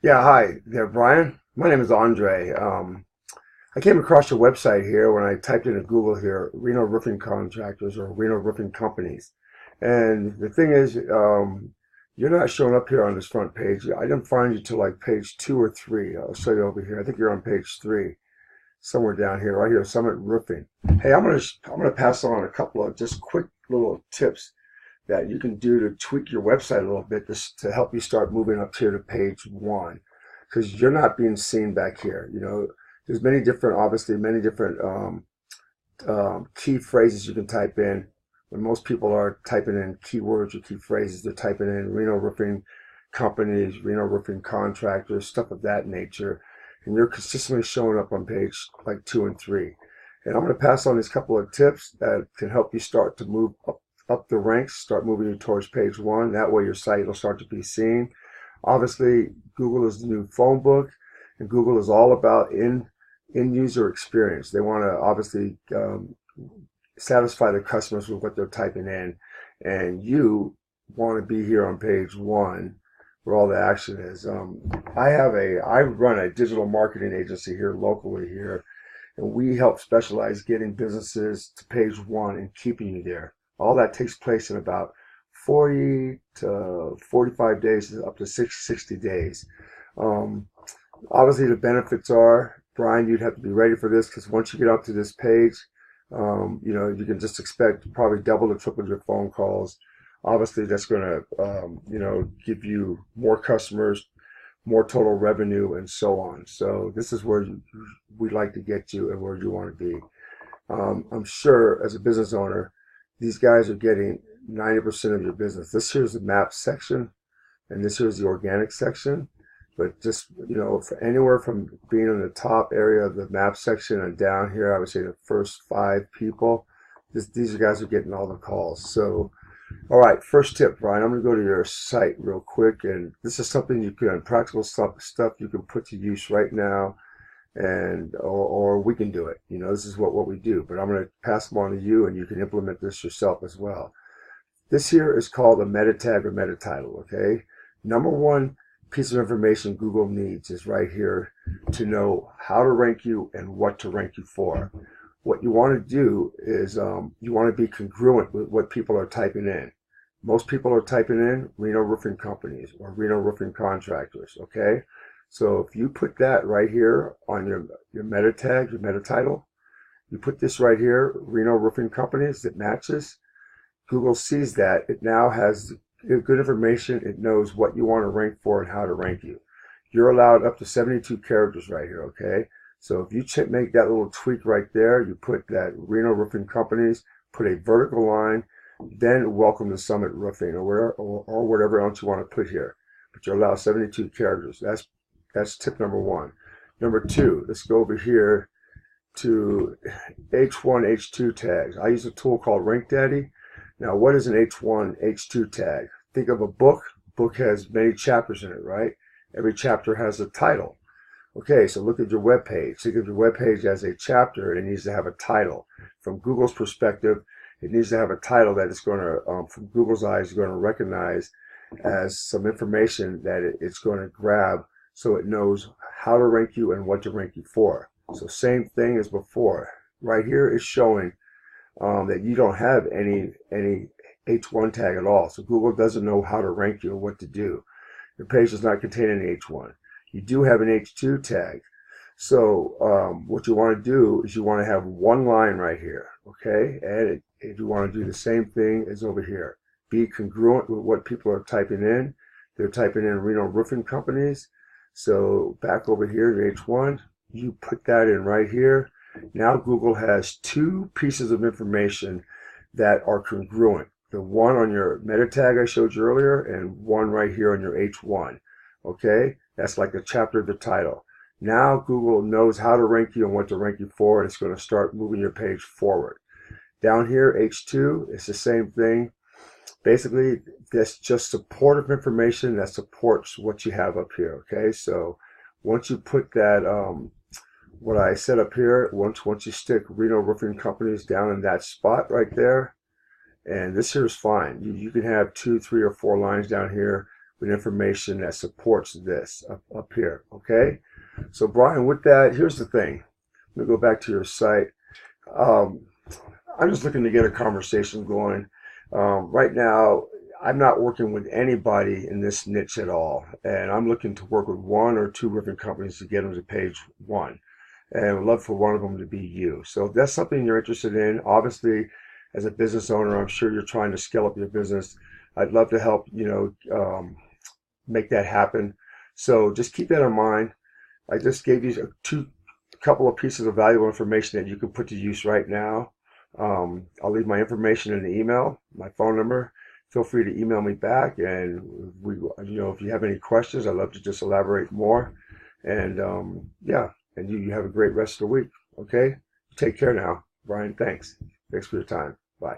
Yeah, hi there, Brian. My name is Andre. I came across your website here when I typed into Google here, Reno Roofing Contractors or Reno Roofing Companies. And the thing is, you're not showing up here on this front page. I didn't find you till like page two or three. I'll show you over here. I think you're on page three, somewhere down here, right here, Summit Roofing. Hey, I'm gonna pass on a couple of just quick little tips that you can do to tweak your website a little bit just to help you start moving up here to page one, because you're not being seen back here. There's obviously many different key phrases you can type in. When most people are typing in keywords or key phrases, they're typing in Reno Roofing Companies, Reno Roofing Contractors, stuff of that nature, and you're consistently showing up on page like two and three. And I'm going to pass on these couple of tips that can help you start to move up the ranks, start moving you towards page one. That way your site will start to be seen. Obviously, Google is the new phone book, and Google is all about in user experience. They want to obviously satisfy their customers with what they're typing in, and you want to be here on page one where all the action is. I run a digital marketing agency here locally here, and we help specialize getting businesses to page one and keeping you there. All that takes place in about 40 to 45 days, up to 60 days. Um, Obviously, the benefits are, Brian, you'd have to be ready for this because once you get up to this page, you can just expect probably double or triple your phone calls. Obviously, that's going to, give you more customers, more total revenue, and so on. So this is where we'd like to get you and where you want to be. I'm sure as a business owner, these guys are getting 90% of your business. This here's the map section, and this here's the organic section. But just, for anywhere from being in the top area of the map section and down here, I would say the first five people, these guys are getting all the calls. So, all right, first tip, Brian, I'm going to go to your site real quick. And this is something you can, practical stuff you can put to use right now, and or we can do it. This is what we do. But I'm going to pass them on to you, and you can implement this yourself as well. This here is called a meta tag or meta title, okay? Number one piece of information Google needs is right here to know how to rank you and what to rank you for. What you want to do is you want to be congruent with what people are typing in. Most people are typing in Reno Roofing Companies or Reno Roofing Contractors, okay? So if you put that right here on your meta tag, your meta title, you put this right here, Reno Roofing Companies, that matches, Google sees that. It now has good information. It knows what you want to rank for and how to rank you. You're allowed up to 72 characters right here, okay? So if you make that little tweak right there, you put that Reno Roofing Companies, put a vertical line, then welcome to Summit Roofing or whatever else you want to put here. But you're allowed 72 characters. That's tip number one. Number two, let's go over here to H1, H2 tags. I use a tool called Rank Daddy. Now, what is an H1, H2 tag? Think of a book. Book has many chapters in it, right? Every chapter has a title. Okay, so look at your web page. Think of your web page as a chapter, and it needs to have a title. From Google's perspective, it needs to have a title that is going to, from Google's eyes, is going to recognize as some information that it's going to grab so it knows how to rank you and what to rank you for. So same thing as before. Right here is showing that you don't have any H1 tag at all. So Google doesn't know how to rank you or what to do. Your page does not contain any H1. You do have an H2 tag. So what you want to do is you want to have one line right here, okay? And if you want to do the same thing as over here. Be congruent with what people are typing in. They're typing in Reno Roofing Companies. So back over here, the H1, you put that in right here. Now Google has two pieces of information that are congruent. The one on your meta tag I showed you earlier and one right here on your H1. Okay, that's like a chapter of the title. Now Google knows how to rank you and what to rank you for, and it's going to start moving your page forward. Down here, H2, it's the same thing. Basically, that's just supportive information that supports what you have up here. Okay, so once you put that what I set up here, once you stick Reno Roofing Companies down in that spot right there, and this here is fine. You can have 2, 3, or 4 lines down here with information that supports this up here. Okay, so Brian, with that, here's the thing. Let me go back to your site. Um, I'm just looking to get a conversation going. Right now, I'm not working with anybody in this niche at all, and I'm looking to work with one or two roofing companies to get them to page one, and I would love for one of them to be you. So if that's something you're interested in, obviously, as a business owner, I'm sure you're trying to scale up your business. I'd love to help, make that happen. So just keep that in mind. I just gave you a couple of pieces of valuable information that you can put to use right now. I'll leave my information in the email, my phone number. Feel free to email me back, and if you have any questions, I'd love to just elaborate more. And yeah, and you have a great rest of the week. Okay, take care now, Brian. Thanks for your time. Bye.